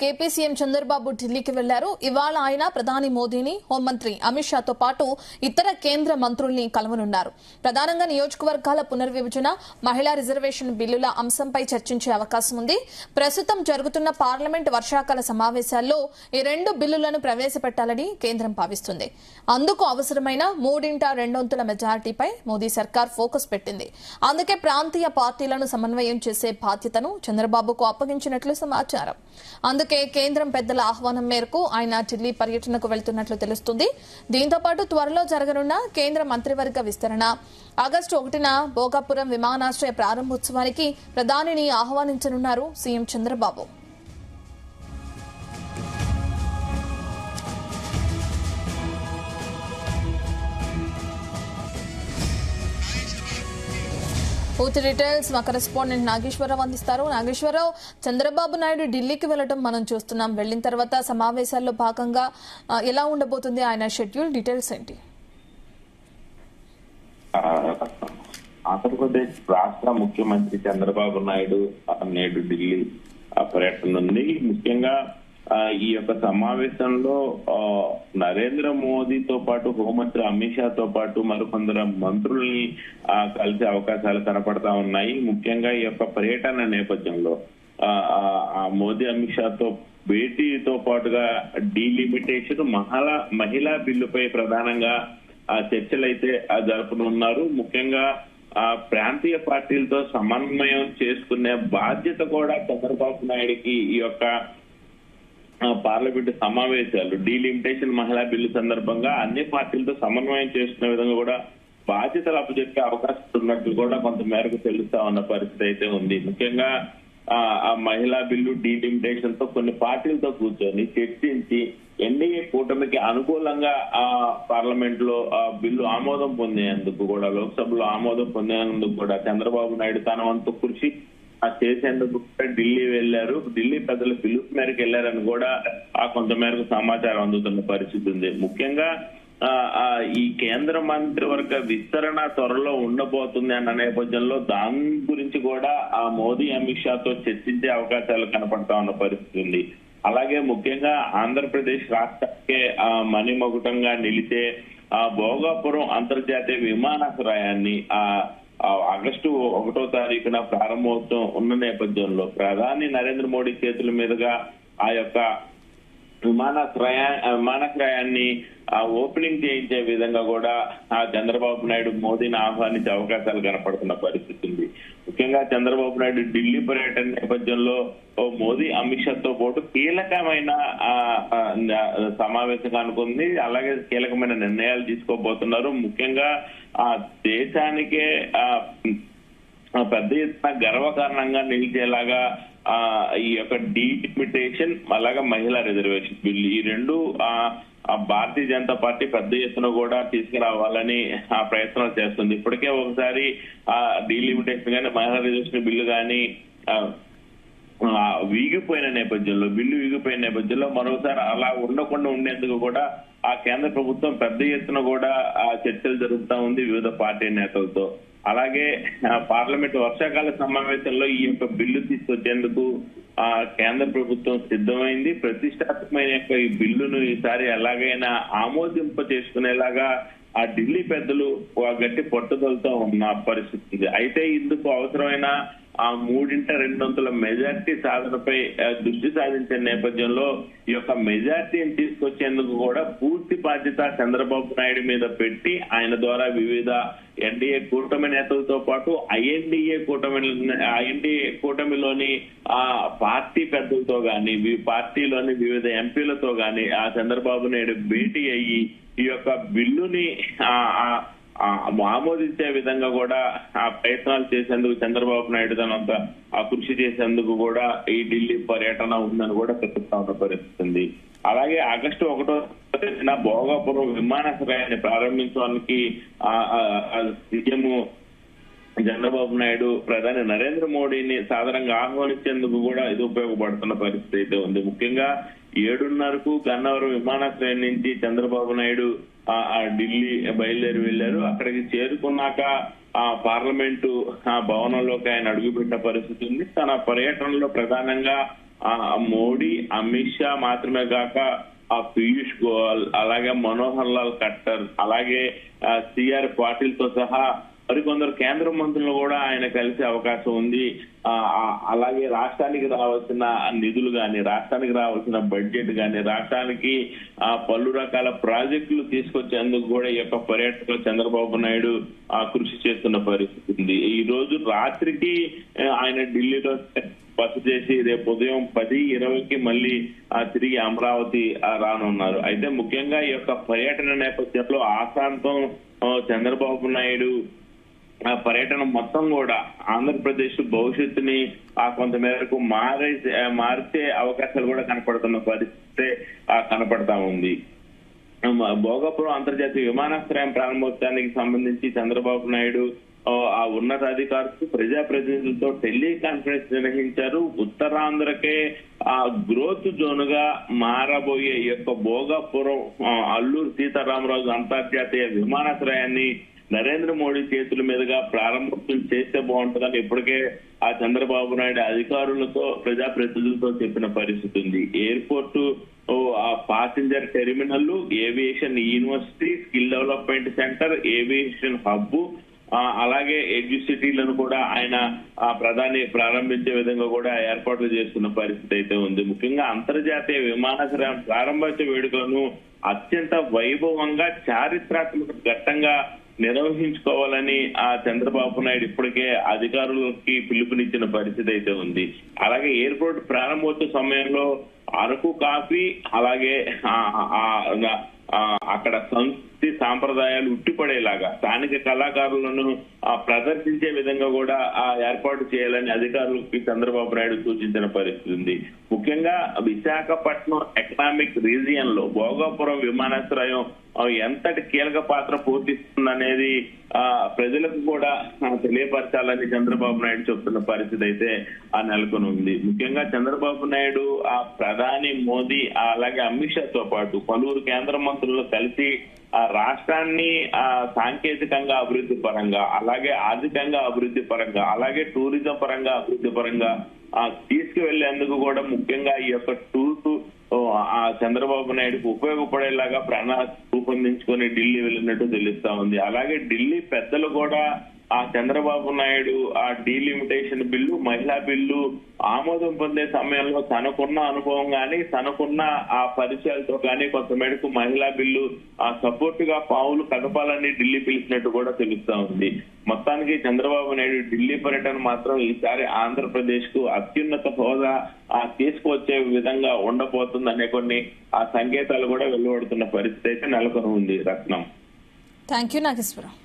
KP CM Chandrababu ఢిల్లీకి వెళ్లారు. ఇవాళ ఆయన ప్రధాని మోదీని, హోంమంత్రి అమిత్ షాతో పాటు ఇతర కేంద్ర మంత్రుల్ని కలవనున్నారు. ప్రధానంగా నియోజకవర్గాల పునర్విభజన, మహిళా రిజర్వేషన్ బిల్లుల అంశంపై చర్చించే అవకాశం ఉంది. ప్రస్తుతం జరుగుతున్న పార్లమెంట్ వర్షాకాల సమావేశాల్లో ఈ రెండు బిల్లులను ప్రవేశపెట్టాలని కేంద్రం భావిస్తుంది. అందుకు అవసరమైన 3/2 మెజారిటీపై మోదీ సర్కార్ ఫోకస్ పెట్టింది. అందుకే ప్రాంతీయ పార్టీలను సమన్వయం చేసే బాధ్యతను చంద్రబాబుకు అప్పగించినట్లు సమాచారం. అందుకే కేంద్రం పెద్దల ఆహ్వానం మేరకు ఆయన ఢిల్లీ పర్యటనకు వెళ్తున్నట్లు తెలుస్తుంది. దీంతో పాటు త్వరలో జరగనున్న కేంద్ర మంత్రివర్గ విస్తరణ, ఆగస్టు 1న భోగాపురం విమానాశ్రయ ప్రారంభోత్సవానికి ప్రధానిని ఆహ్వానించనున్నారు సీఎం చంద్రబాబు. పూర్తి డీటెయిల్స్ మా కరెస్పాండెంట్ నాగేశ్వరరావు అందిస్తారు. నాగేశ్వరరావు, చంద్రబాబు నాయుడు ఢిల్లీకి వెళ్లడం మనం చూస్తున్నాం. వెళ్లిన తర్వాత సమావేశాల్లో భాగంగా ఎలా ఉండబోతుంది ఆయన షెడ్యూల్? డీటెయిల్స్ ఏంటి? ఆంధ్రప్రదేశ్ రాష్ట్ర ముఖ్యమంత్రి చంద్రబాబు నాయుడు నేడు ఢిల్లీ పర్యటన ఉంది. ముఖ్యంగా ఈ యొక్క సమావేశంలో నరేంద్ర మోదీతో పాటు హోంమంత్రి అమిత్ షాతో పాటు మరికొందరు మంత్రుల్ని కలిసే అవకాశాలు కనపడతా ఉన్నాయి. ముఖ్యంగా ఈ యొక్క పర్యటన నేపథ్యంలో మోదీ అమిత్ షాతో భేటీతో పాటుగా డీలిమిటేషన్, మహిళా బిల్లుపై ప్రధానంగా చర్చలైతే జరపనున్నారు. ముఖ్యంగా ప్రాంతీయ పార్టీలతో సమన్వయం చేసుకునే బాధ్యత కూడా చంద్రబాబు నాయుడికి ఈ యొక్క పార్లమెంటు సమావేశాలు, డీలిమిటేషన్, మహిళా బిల్లు సందర్భంగా అన్ని పార్టీలతో సమన్వయం చేసుకునే విధంగా కూడా బాధ్యతలు అప్పచెప్పే అవకాశం ఉన్నట్లు కూడా కొంత మేరకు తెలుస్తా ఉన్న పరిస్థితి అయితే ఉంది. ముఖ్యంగా ఆ మహిళా బిల్లు, డీలిమిటేషన్ తో కొన్ని పార్టీలతో కూర్చొని చర్చించి ఎన్డీఏ కూటమికి అనుకూలంగా పార్లమెంట్ లో బిల్లు ఆమోదం పొందేందుకు కూడా, లోక్సభలో ఆమోదం పొందేందుకు కూడా చంద్రబాబు నాయుడు తన వంతు కృషి చేసేందుకు ఢిల్లీ వెళ్లారు. ఢిల్లీ పెద్దల పిలుపు మేరకు వెళ్లారని కూడా కొంత మేరకు సమాచారం అందుతున్న పరిస్థితి ఉంది. ముఖ్యంగా ఈ కేంద్ర మంత్రివర్గ విస్తరణ త్వరలో ఉండబోతుంది అన్న నేపథ్యంలో దాని గురించి కూడా మోదీ, అమిత్ షాతో చర్చించే అవకాశాలు కనపడతా ఉన్న పరిస్థితి ఉంది. అలాగే ముఖ్యంగా ఆంధ్రప్రదేశ్ రాష్ట్రానికి మణిమకుటంగా నిలిచే భోగాపురం అంతర్జాతీయ విమానాశ్రయాన్ని ఆగస్టు 1వ తారీఖున ప్రారంభోత్సవం ఉన్న నేపథ్యంలో ప్రధాని నరేంద్ర మోడీ చేతుల మీదుగా ఆ యొక్క విమానాశ్రయాన్ని ఓపెనింగ్ చేయించే విధంగా కూడా చంద్రబాబు నాయుడు మోదీని ఆహ్వానించే అవకాశాలు కనపడుతున్న పరిస్థితి ఉంది. ముఖ్యంగా చంద్రబాబు నాయుడు ఢిల్లీ పర్యటన నేపథ్యంలో మోదీ, అమిత్ షాతో పాటు కీలకమైన సమావేశం అనుకుంది. అలాగే కీలకమైన నిర్ణయాలు తీసుకోబోతున్నారు. ముఖ్యంగా దేశానికే పెద్ద ఎత్తున గర్వకారణంగా నిలిచేలాగా ఈ యొక్క డీలిమిటేషన్, అలాగే మహిళా రిజర్వేషన్ బిల్లు, ఈ రెండు భారతీయ జనతా పార్టీ పెద్ద ఎత్తున కూడా తీసుకురావాలని ప్రయత్నాలు చేస్తుంది. ఇప్పటికే ఒకసారి డీలిమిటేషన్ కానీ, మహిళా రిజర్వేషన్ బిల్లు కానీ బిల్లు వీగిపోయిన నేపథ్యంలో మరోసారి అలా ఉండకుండా ఉండేందుకు కూడా కేంద్ర ప్రభుత్వం పెద్ద ఎత్తున కూడా చర్చలు జరుగుతూ ఉంది వివిధ పార్టీ నేతలతో. అలాగే పార్లమెంట్ వర్షాకాల సమావేశంలో ఈ యొక్క బిల్లు తీసుకొచ్చేందుకు కేంద్ర ప్రభుత్వం సిద్ధమైంది. ప్రతిష్టాత్మకమైన ఈ బిల్లును ఈసారి ఎలాగైనా ఆమోదింప చేసుకునేలాగా ఢిల్లీ పెద్దలు గట్టి పట్టుదలతో ఉన్న పరిస్థితి. అయితే ఇందుకు అవసరమైన 3/2 మెజార్టీ సాధనపై దృష్టి సాధించే నేపథ్యంలో ఈ యొక్క మెజార్టీని తీసుకొచ్చేందుకు కూడా పూర్తి బాధ్యత చంద్రబాబు నాయుడు మీద పెట్టి ఆయన ద్వారా వివిధ ఎన్డీఏ కూటమి నేతలతో పాటు ఐఎన్డీఏ కూటమిలోని పార్టీ పెద్దలతో గాని, పార్టీలోని వివిధ ఎంపీలతో గాని చంద్రబాబు నాయుడు భేటీ అయ్యి ఈ యొక్క బిల్లుని ఆమోదించే విధంగా కూడా ప్రయత్నాలు చేసేందుకు చంద్రబాబు నాయుడు తనంత కృషి చేసేందుకు కూడా ఈ ఢిల్లీ పర్యటన ఉందని కూడా తెలుస్తా ఉన్న పరిస్థితి. అలాగే ఆగస్టు 1వ తేదీన భోగాపురం విమానాశ్రయాన్ని ప్రారంభించడానికి సీఎం చంద్రబాబు నాయుడు ప్రధాని నరేంద్ర మోడీని సాధారణంగా ఆహ్వానించేందుకు కూడా ఇది ఉపయోగపడుతున్న పరిస్థితి అయితే ఉంది. ముఖ్యంగా 7:30కు గన్నవరం విమానాశ్రయం నుంచి చంద్రబాబు నాయుడు ఢిల్లీ బయలుదేరి వెళ్లారు. అక్కడికి చేరుకున్నాక పార్లమెంటు భవనంలోకి ఆయన అడుగుపెట్టిన పరిస్థితి ఉంది. తన పర్యటనలో ప్రధానంగా మోడీ, అమిత్ షా మాత్రమే కాక పీయూష్ గోయల్, అలాగే మనోహర్ లాల్ ఖట్టర్, అలాగే సిఆర్ పాటిల్ తో సహా మరికొందరు కేంద్ర మంత్రులు కూడా ఆయన కలిసే అవకాశం ఉంది. అలాగే రాష్ట్రానికి రావాల్సిన నిధులు గాని, రాష్ట్రానికి రావాల్సిన బడ్జెట్ గాని, రాష్ట్రానికి పలు రకాల ప్రాజెక్టులు తీసుకొచ్చేందుకు కూడా ఈ యొక్క పర్యటనలో చంద్రబాబు నాయుడు కృషి చేస్తున్న పరిస్థితి ఉంది. ఈ రోజు రాత్రికి ఆయన ఢిల్లీలో బస చేసి రేపు ఉదయం 10:20కి మళ్ళీ తిరిగి అమరావతి రానున్నారు. అయితే ముఖ్యంగా ఈ యొక్క పర్యటన నేపథ్యంలో ఆశాంతం చంద్రబాబు నాయుడు పర్యటన మొత్తం కూడా ఆంధ్రప్రదేశ్ భవిష్యత్తుని కొంతమేరకు మార్చే అవకాశాలు కూడా కనపడుతున్న పరిస్థితి కనపడతా ఉంది. భోగాపురం అంతర్జాతీయ విమానాశ్రయం ప్రారంభోత్సవానికి సంబంధించి చంద్రబాబు నాయుడు ఆ ఉన్నతాధికారులు, ప్రజాప్రతినిధులతో టెలికాన్ఫరెన్స్ నిర్వహించారు. ఉత్తరాంధ్రకే గ్రోత్ జోన్ గా మారబోయే ఈ యొక్క భోగాపురం అల్లూరు సీతారామరాజు అంతర్జాతీయ విమానాశ్రయాన్ని నరేంద్ర మోడీ చేతుల మీదుగా ప్రారంభోత్సవం చేస్తే బాగుంటుందని ఇప్పటికే చంద్రబాబు నాయుడు అధికారులతో, ప్రజాప్రతినిధులతో చెప్పిన పరిస్థితి ఉంది. Airport, passenger terminal, aviation university, skill development centre, aviation hub, అలాగే ఎడ్యుసిటీలను కూడా ఆయన ప్రధాని ప్రారంభించే విధంగా కూడా ఏర్పాట్లు చేస్తున్న పరిస్థితి అయితే ఉంది. ముఖ్యంగా అంతర్జాతీయ విమానాశ్రయం ప్రారంభోత్సవ వేడుకలను అత్యంత వైభవంగా, చారిత్రాత్మక ఘట్టంగా నిర్వహించుకోవాలని చంద్రబాబు నాయుడు ఇప్పటికే అధికారులకి పిలుపునిచ్చిన పరిస్థితి అయితే ఉంది. అలాగే ఎయిర్పోర్ట్ ప్రారంభోత్సవ సమయంలో అరకు కాఫీ, అలాగే అక్కడ సంస్కృతి సాంప్రదాయాలు ఉట్టిపడేలాగా స్థానిక కళాకారులను ప్రదర్శించే విధంగా కూడా ఏర్పాటు చేయాలని అధికారులకి చంద్రబాబు నాయుడు సూచించిన పరిస్థితి ఉంది. ముఖ్యంగా విశాఖపట్నం ఎకనామిక్ రీజియన్ లో భోగాపురం విమానాశ్రయం ఎంతటి కీలక పాత్ర పోషిస్తుందనేది ప్రజలకు కూడా తెలియపరచాలని చంద్రబాబు నాయుడు చెప్తున్న పరిస్థితి అయితే నెలకొని ఉంది. ముఖ్యంగా చంద్రబాబు నాయుడు ప్రధాని మోదీ, అలాగే అమిత్ షాతో పాటు పలువురు కేంద్ర మంత్రులు కలిసి రాష్ట్రాన్ని సాంకేతికంగా అభివృద్ధి పరంగా, అలాగే ఆర్థికంగా అభివృద్ధి పరంగా, అలాగే టూరిజం పరంగా అభివృద్ధి పరంగా తీసుకువెళ్లేందుకు కూడా ముఖ్యంగా ఈ యొక్క టూర్స్ చంద్రబాబు నాయుడుకు ఉపయోగపడేలాగా ప్రణాళిక రూపొందించుకొని ఢిల్లీ వెళ్ళినట్టు తెలుస్తా ఉంది. అలాగే ఢిల్లీ పెద్దలు కూడా చంద్రబాబు నాయుడు డీలిమిటేషన్ బిల్లు, మహిళా బిల్లు ఆమోదం పొందే సమయంలో తనకున్న అనుభవం గానీ, తనకున్న పరిచయాలతో కానీ కొంతమేరకు మహిళా బిల్లు సపోర్ట్ గా పావులు కదపాలని ఢిల్లీ పిలిచినట్టు కూడా తెలుస్తా ఉంది. మొత్తానికి చంద్రబాబు నాయుడు ఢిల్లీ పర్యటన మాత్రం ఈసారి ఆంధ్రప్రదేశ్ కు అత్యున్నత హోదా తీసుకువచ్చే విధంగా ఉండబోతుందనే కొన్ని సంకేతాలు కూడా వెలువడుతున్న పరిస్థితి అయితే నెలకొని ఉంది. రత్నం. Thank you Nageswararao.